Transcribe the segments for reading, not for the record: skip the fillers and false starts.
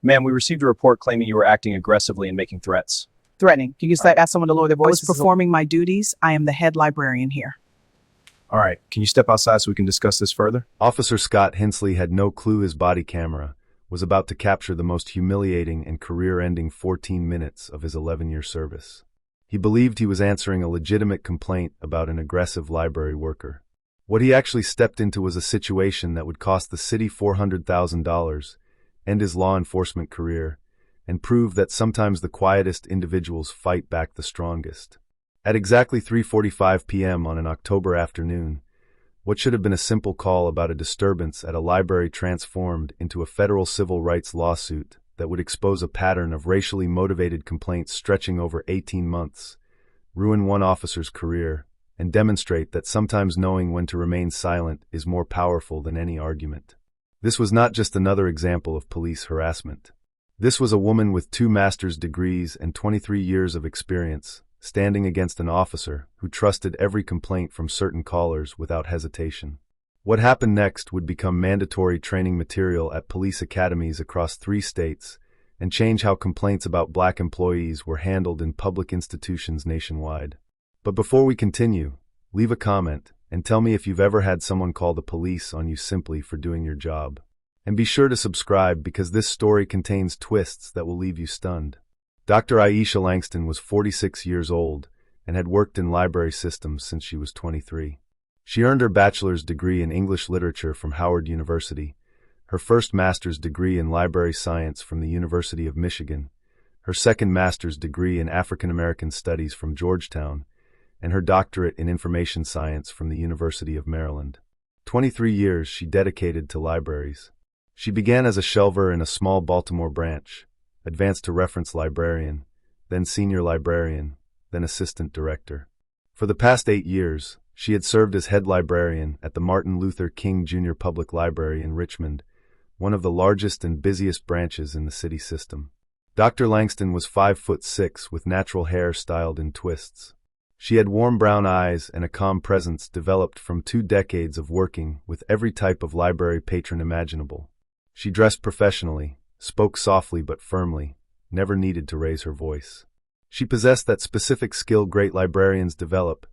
Ma'am, we received a report claiming you were acting aggressively and making threats. Threatening. Can you ask someone to lower their I was voice? performing my duties. I am the head librarian here. All right, can you step outside so we can discuss this further? Officer Scott Hensley had no clue his body camera was about to capture the most humiliating and career-ending 14 minutes of his 11-year service. He believed he was answering a legitimate complaint about an aggressive library worker. What he actually stepped into was a situation that would cost the city $400,000, end his law enforcement career, and prove that sometimes the quietest individuals fight back the strongest. At exactly 3:45 p.m. on an October afternoon, what should have been a simple call about a disturbance at a library transformed into a federal civil rights lawsuit that would expose a pattern of racially motivated complaints stretching over 18 months, ruin one officer's career, and demonstrate that sometimes knowing when to remain silent is more powerful than any argument. This was not just another example of police harassment. This was a woman with 2 master's degrees and 23 years of experience, standing against an officer who trusted every complaint from certain callers without hesitation. What happened next would become mandatory training material at police academies across 3 states and change how complaints about Black employees were handled in public institutions nationwide. But before we continue, leave a comment and tell me if you've ever had someone call the police on you simply for doing your job. And be sure to subscribe because this story contains twists that will leave you stunned. Dr. Aisha Langston was 46 years old and had worked in library systems since she was 23. She earned her bachelor's degree in English literature from Howard University, her first master's degree in library science from the University of Michigan, her second master's degree in African American studies from Georgetown, and her doctorate in information science from the University of Maryland. 23 years she dedicated to libraries. She began as a shelver in a small Baltimore branch, advanced to reference librarian, then senior librarian, then assistant director. For the past 8 years, she had served as head librarian at the Martin Luther King Jr. Public Library in Richmond, one of the largest and busiest branches in the city system. Dr. Langston was 5'6" with natural hair styled in twists. She had warm brown eyes and a calm presence developed from 2 decades of working with every type of library patron imaginable. She dressed professionally, spoke softly but firmly, never needed to raise her voice. She possessed that specific skill great librarians develop,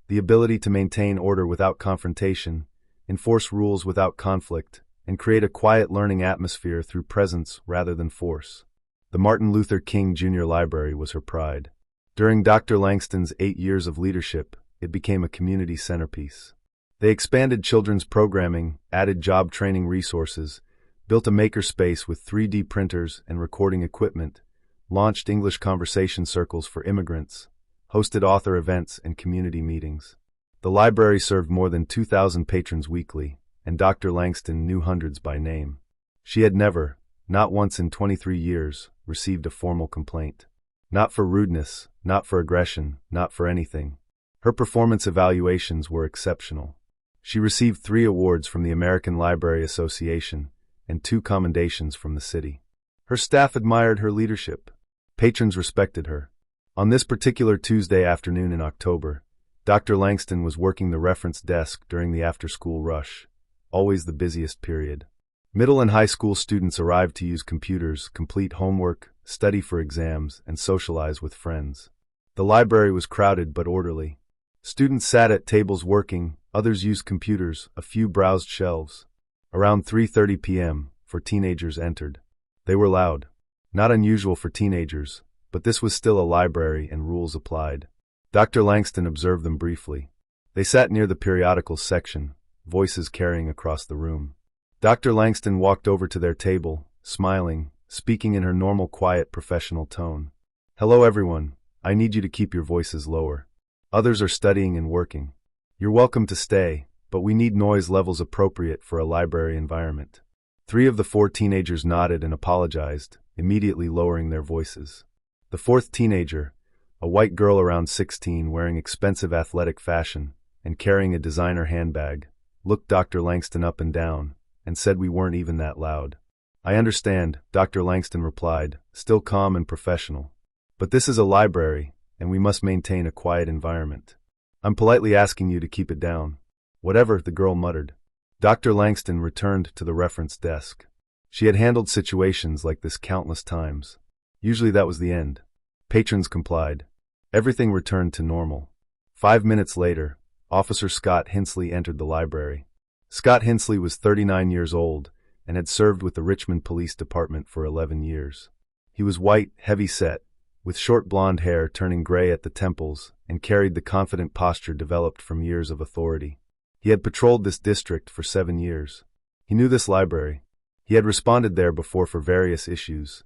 the ability to maintain order without confrontation, enforce rules without conflict, and create a quiet learning atmosphere through presence rather than force. The Martin Luther King Jr. Library was her pride. During Dr. Langston's 8 years of leadership, it became a community centerpiece. They expanded children's programming, added job training resources, built a makerspace with 3D printers and recording equipment, launched English conversation circles for immigrants, hosted author events and community meetings. The library served more than 2,000 patrons weekly, and Dr. Langston knew hundreds by name. She had never, not once in 23 years, received a formal complaint. Not for rudeness, not for aggression, not for anything. Her performance evaluations were exceptional. She received 3 awards from the American Library Association and 2 commendations from the city. Her staff admired her leadership. Patrons respected her. On this particular Tuesday afternoon in October, Dr. Langston was working the reference desk during the after-school rush, always the busiest period. Middle and high school students arrived to use computers, complete homework, study for exams, and socialize with friends. The library was crowded but orderly. Students sat at tables working, others used computers, a few browsed shelves. Around 3:30 p.m., 4 teenagers entered. They were loud. Not unusual for teenagers, but this was still a library and rules applied. Dr. Langston observed them briefly. They sat near the periodicals section, voices carrying across the room. Dr. Langston walked over to their table, smiling, speaking in her normal quiet professional tone. "Hello everyone, I need you to keep your voices lower. Others are studying and working. You're welcome to stay, but we need noise levels appropriate for a library environment." 3 of the 4 teenagers nodded and apologized, immediately lowering their voices. The 4th teenager, a white girl around 16 wearing expensive athletic fashion and carrying a designer handbag, looked Dr. Langston up and down and said we weren't even that loud. "I understand," Dr. Langston replied, still calm and professional. "But this is a library, and we must maintain a quiet environment. I'm politely asking you to keep it down." "Whatever," the girl muttered. Dr. Langston returned to the reference desk. She had handled situations like this countless times. Usually that was the end. Patrons complied. Everything returned to normal. 5 minutes later, Officer Scott Hinsley entered the library. Scott Hinsley was 39 years old and had served with the Richmond Police Department for 11 years. He was white, heavy-set, with short blonde hair turning gray at the temples, and carried the confident posture developed from years of authority. He had patrolled this district for 7 years. He knew this library. He had responded there before for various issues: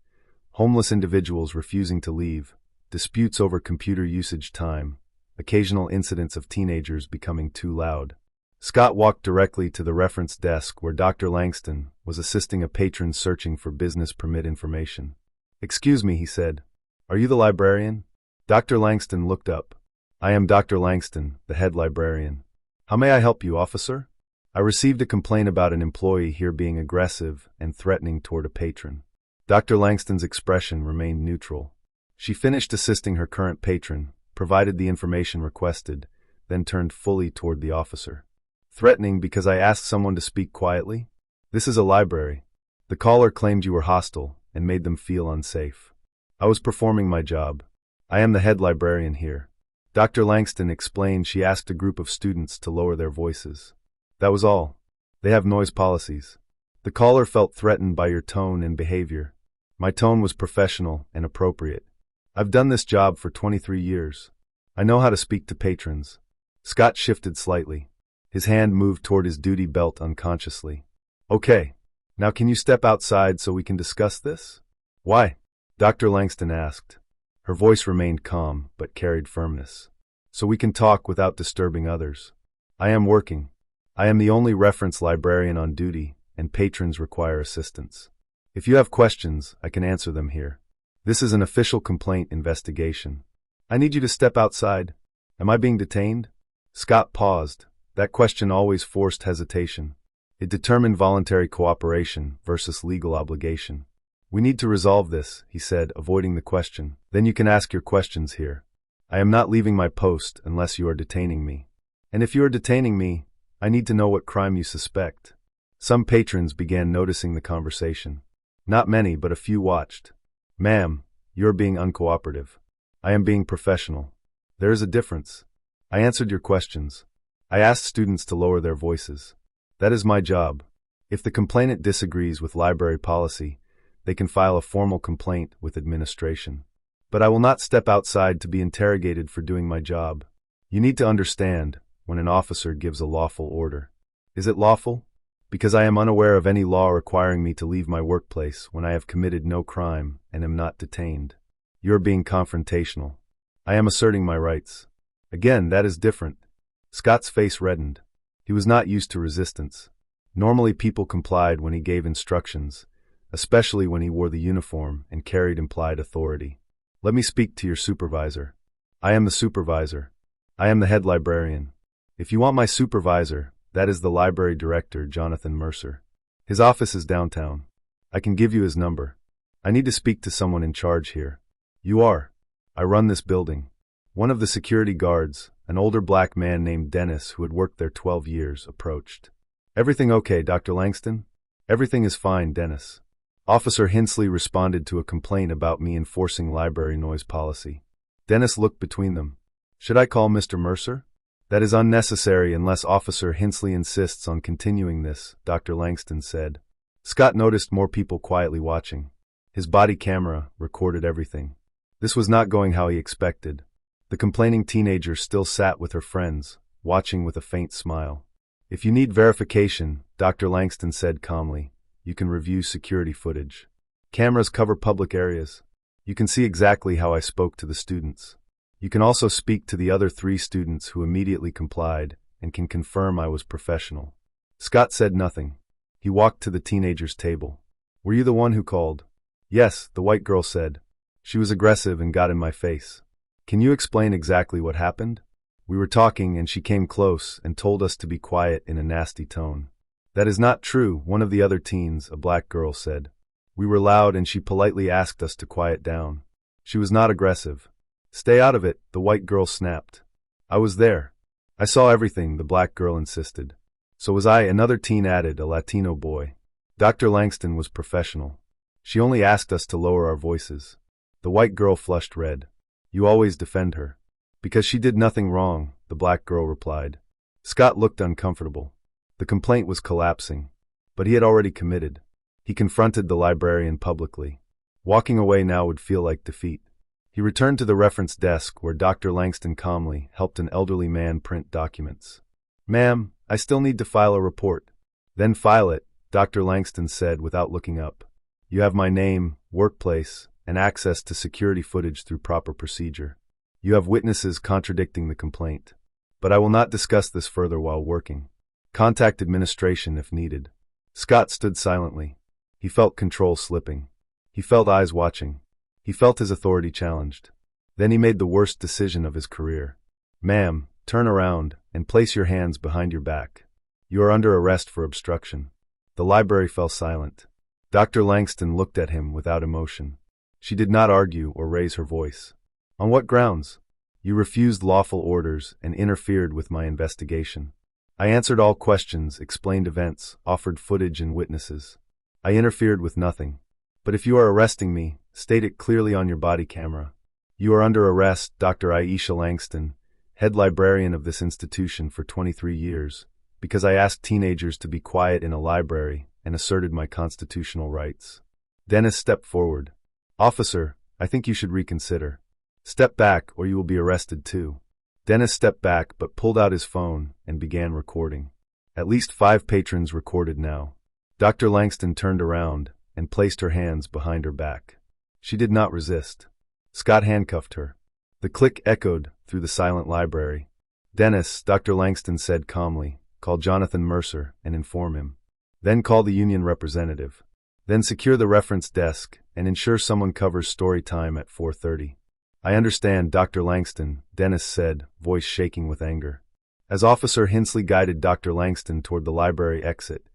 homeless individuals refusing to leave, disputes over computer usage time, occasional incidents of teenagers becoming too loud. Scott walked directly to the reference desk where Dr. Langston was assisting a patron searching for business permit information. "Excuse me," he said. "Are you the librarian?" Dr. Langston looked up. "I am Dr. Langston, the head librarian. How may I help you, officer?" "I received a complaint about an employee here being aggressive and threatening toward a patron." Dr. Langston's expression remained neutral. She finished assisting her current patron, provided the information requested, then turned fully toward the officer. "Threatening because I asked someone to speak quietly? This is a library. The caller claimed you were hostile and made them feel unsafe. I was performing my job. I am the head librarian here." Dr. Langston explained she asked a group of students to lower their voices. "That was all. They have noise policies. The caller felt threatened by your tone and behavior. My tone was professional and appropriate. I've done this job for 23 years. I know how to speak to patrons." Scott shifted slightly. His hand moved toward his duty belt unconsciously. "Okay. Now can you step outside so we can discuss this?" "Why?" Dr. Langston asked. Her voice remained calm, but carried firmness. "So we can talk without disturbing others. I am working. I am the only reference librarian on duty, and patrons require assistance. If you have questions, I can answer them here. This is an official complaint investigation. I need you to step outside. Am I being detained?" Scott paused. That question always forced hesitation. It determined voluntary cooperation versus legal obligation. "We need to resolve this," he said, avoiding the question. "Then you can ask your questions here. I am not leaving my post unless you are detaining me. And if you are detaining me, I need to know what crime you suspect." Some patrons began noticing the conversation. Not many, but a few watched. "Ma'am, you are being uncooperative. I am being professional. There is a difference. I answered your questions. I asked students to lower their voices. That is my job. If the complainant disagrees with library policy, they can file a formal complaint with administration. But I will not step outside to be interrogated for doing my job. You need to understand when an officer gives a lawful order. Is it lawful? Because I am unaware of any law requiring me to leave my workplace when I have committed no crime and am not detained. You are being confrontational. I am asserting my rights. Again, that is different." Scott's face reddened. He was not used to resistance. Normally people complied when he gave instructions, especially when he wore the uniform and carried implied authority. "Let me speak to your supervisor." "I am the supervisor. I am the head librarian. If you want my supervisor, that is the library director, Jonathan Mercer. His office is downtown. I can give you his number. I need to speak to someone in charge here." "You are." "I run this building." One of the security guards, an older black man named Dennis who had worked there 12 years, approached. "Everything okay, Dr. Langston?" "Everything is fine, Dennis." Officer Hinsley responded to a complaint about me enforcing library noise policy. Dennis looked between them. "Should I call Mr. Mercer?" "That is unnecessary unless Officer Hinsley insists on continuing this," Dr. Langston said. Scott noticed more people quietly watching. His body camera recorded everything. This was not going how he expected. The complaining teenager still sat with her friends, watching with a faint smile. "If you need verification," Dr. Langston said calmly, "you can review security footage. Cameras cover public areas. You can see exactly how I spoke to the students. You can also speak to the other 3 students who immediately complied and can confirm I was professional." Scott said nothing. He walked to the teenager's table. "Were you the one who called?" "Yes," the white girl said. "She was aggressive and got in my face." "Can you explain exactly what happened?" "We were talking and she came close and told us to be quiet in a nasty tone." "That is not true," one of the other teens, a black girl, said. "We were loud and she politely asked us to quiet down. She was not aggressive." "Stay out of it," the white girl snapped. "I was there. I saw everything," the black girl insisted. "So was I," another teen added, a Latino boy. Dr. Langston was professional. She only asked us to lower our voices. The white girl flushed red. You always defend her. Because she did nothing wrong, the black girl replied. Scott looked uncomfortable. The complaint was collapsing. But he had already committed. He confronted the librarian publicly. Walking away now would feel like defeat. He returned to the reference desk where Dr. Langston calmly helped an elderly man print documents. Ma'am, I still need to file a report. Then file it, Dr. Langston said without looking up. You have my name, workplace, and access to security footage through proper procedure. You have witnesses contradicting the complaint. But I will not discuss this further while working. Contact administration if needed. Scott stood silently. He felt control slipping. He felt eyes watching. He felt his authority challenged. Then he made the worst decision of his career. Ma'am, turn around and place your hands behind your back. You are under arrest for obstruction. The library fell silent. Dr. Langston looked at him without emotion. She did not argue or raise her voice. On what grounds? You refused lawful orders and interfered with my investigation. I answered all questions, explained events, offered footage and witnesses. I interfered with nothing. But if you are arresting me, state it clearly on your body camera. You are under arrest, Dr. Aisha Langston, head librarian of this institution for 23 years, because I asked teenagers to be quiet in a library and asserted my constitutional rights. Dennis stepped forward. Officer, I think you should reconsider. Step back or you will be arrested too. Dennis stepped back but pulled out his phone and began recording. At least 5 patrons recorded now. Dr. Langston turned around and placed her hands behind her back. She did not resist. Scott handcuffed her. The click echoed through the silent library. Dennis, Dr. Langston said calmly, call Jonathan Mercer and inform him. Then call the union representative. Then secure the reference desk and ensure someone covers story time at 4:30. I understand, Dr. Langston, Dennis said, voice shaking with anger. As Officer Hensley guided Dr. Langston toward the library exit,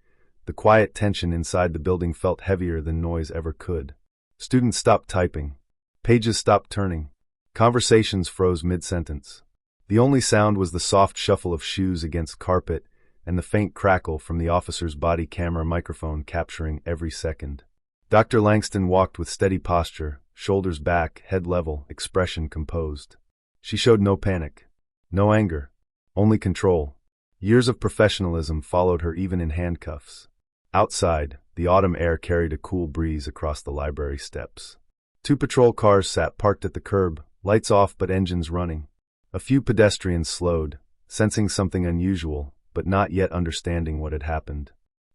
the quiet tension inside the building felt heavier than noise ever could. Students stopped typing. Pages stopped turning. Conversations froze mid-sentence. The only sound was the soft shuffle of shoes against carpet and the faint crackle from the officer's body camera microphone capturing every second. Dr. Langston walked with steady posture, shoulders back, head level, expression composed. She showed no panic, no anger, only control. Years of professionalism followed her even in handcuffs. Outside, the autumn air carried a cool breeze across the library steps. 2 patrol cars sat parked at the curb, lights off but engines running. A few pedestrians slowed, sensing something unusual, but not yet understanding what had happened.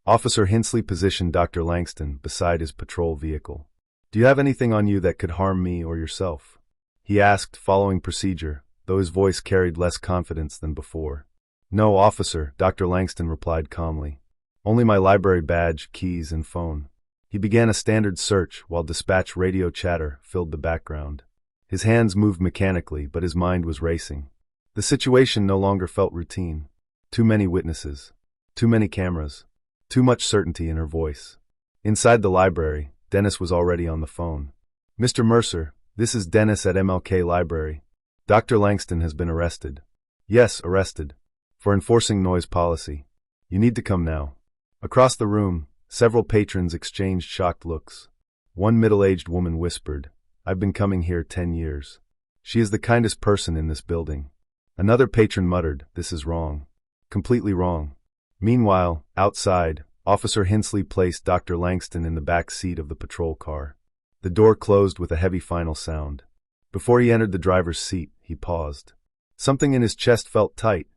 Officer Hensley positioned Dr. Langston beside his patrol vehicle. Do you have anything on you that could harm me or yourself? He asked, following procedure, though his voice carried less confidence than before. No, officer, Dr. Langston replied calmly. Only my library badge, keys, and phone. He began a standard search while dispatch radio chatter filled the background. His hands moved mechanically, but his mind was racing. The situation no longer felt routine. Too many witnesses. Too many cameras. Too much certainty in her voice. Inside the library, Dennis was already on the phone. Mr. Mercer, this is Dennis at MLK Library. Dr. Langston has been arrested. Yes, arrested. For enforcing noise policy. You need to come now. Across the room, several patrons exchanged shocked looks. One middle-aged woman whispered, I've been coming here 10 years. She is the kindest person in this building. Another patron muttered, this is wrong. Completely wrong. Meanwhile, outside, Officer Hensley placed Dr. Langston in the back seat of the patrol car. The door closed with a heavy final sound. Before he entered the driver's seat, he paused. Something in his chest felt tight.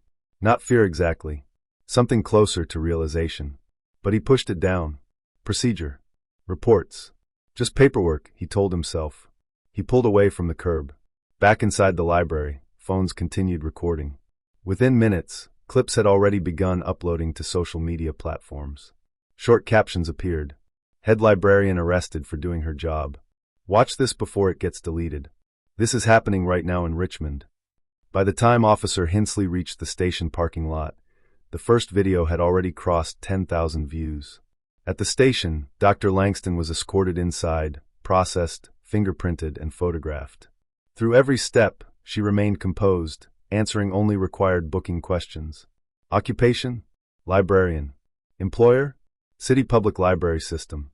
Not fear exactly. Something closer to realization. But he pushed it down. Procedure. Reports. Just paperwork, he told himself. He pulled away from the curb. Back inside the library, phones continued recording. Within minutes, clips had already begun uploading to social media platforms. Short captions appeared. Head librarian arrested for doing her job. Watch this before it gets deleted. This is happening right now in Richmond. By the time Officer Hensley reached the station parking lot, the first video had already crossed 10,000 views. At the station, Dr. Langston was escorted inside, processed, fingerprinted, and photographed. Through every step, she remained composed, answering only required booking questions. Occupation? Librarian. Employer? City Public Library System.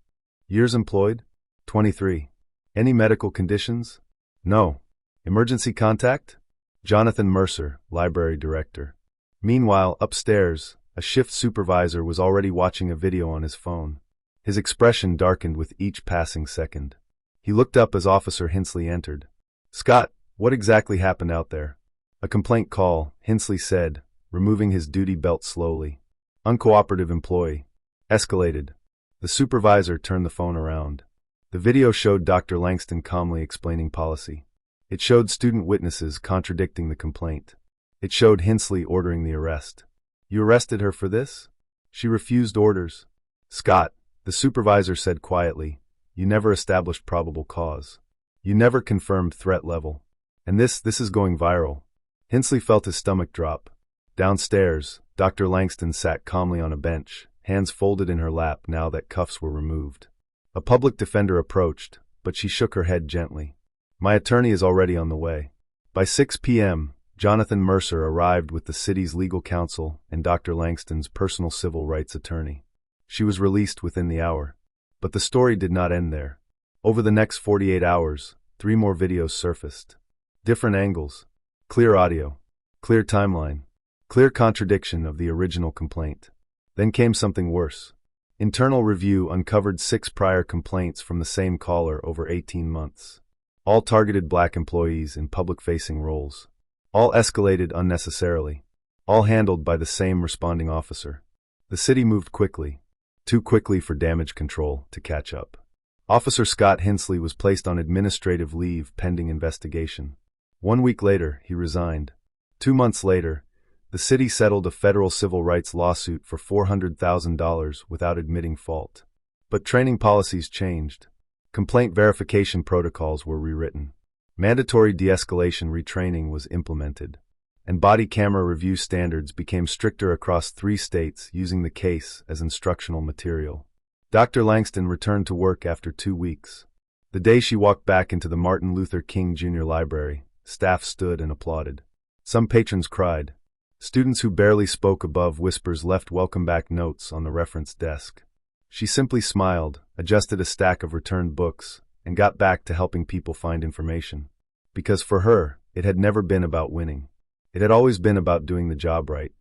Years employed? 23. Any medical conditions? No. Emergency contact? Jonathan Mercer, Library Director. Meanwhile, upstairs, a shift supervisor was already watching a video on his phone. His expression darkened with each passing second. He looked up as Officer Hinsley entered. "Scott, what exactly happened out there?" "A complaint call," Hinsley said, removing his duty belt slowly. "Uncooperative employee. Escalated." The supervisor turned the phone around. The video showed Dr. Langston calmly explaining policy. It showed student witnesses contradicting the complaint. It showed Hinsley ordering the arrest. "You arrested her for this?" "She refused orders." "Scott," the supervisor said quietly, "you never established probable cause. You never confirmed threat level. And this is going viral." Hinsley felt his stomach drop. Downstairs, Dr. Langston sat calmly on a bench, hands folded in her lap now that cuffs were removed. A public defender approached, but she shook her head gently. "My attorney is already on the way." By 6 p.m., Jonathan Mercer arrived with the city's legal counsel and Dr. Langston's personal civil rights attorney. She was released within the hour. But the story did not end there. Over the next 48 hours, 3 more videos surfaced. Different angles, clear audio, clear timeline, clear contradiction of the original complaint. Then came something worse. Internal review uncovered 6 prior complaints from the same caller over 18 months. All targeted black employees in public-facing roles. All escalated unnecessarily. All handled by the same responding officer. The city moved quickly. Too quickly for damage control to catch up. Officer Scott Hinsley was placed on administrative leave pending investigation. 1 week later, he resigned. 2 months later, the city settled a federal civil rights lawsuit for $400,000 without admitting fault. But training policies changed. Complaint verification protocols were rewritten. Mandatory de-escalation retraining was implemented. And body camera review standards became stricter across 3 states, using the case as instructional material. Dr. Langston returned to work after 2 weeks. The day she walked back into the Martin Luther King Jr. Library, staff stood and applauded. Some patrons cried. Students who barely spoke above whispers left welcome back notes on the reference desk. She simply smiled, adjusted a stack of returned books, and got back to helping people find information. Because for her, it had never been about winning. It had always been about doing the job right.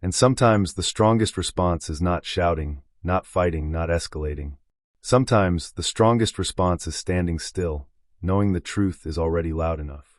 And sometimes the strongest response is not shouting, not fighting, not escalating. Sometimes the strongest response is standing still, knowing the truth is already loud enough.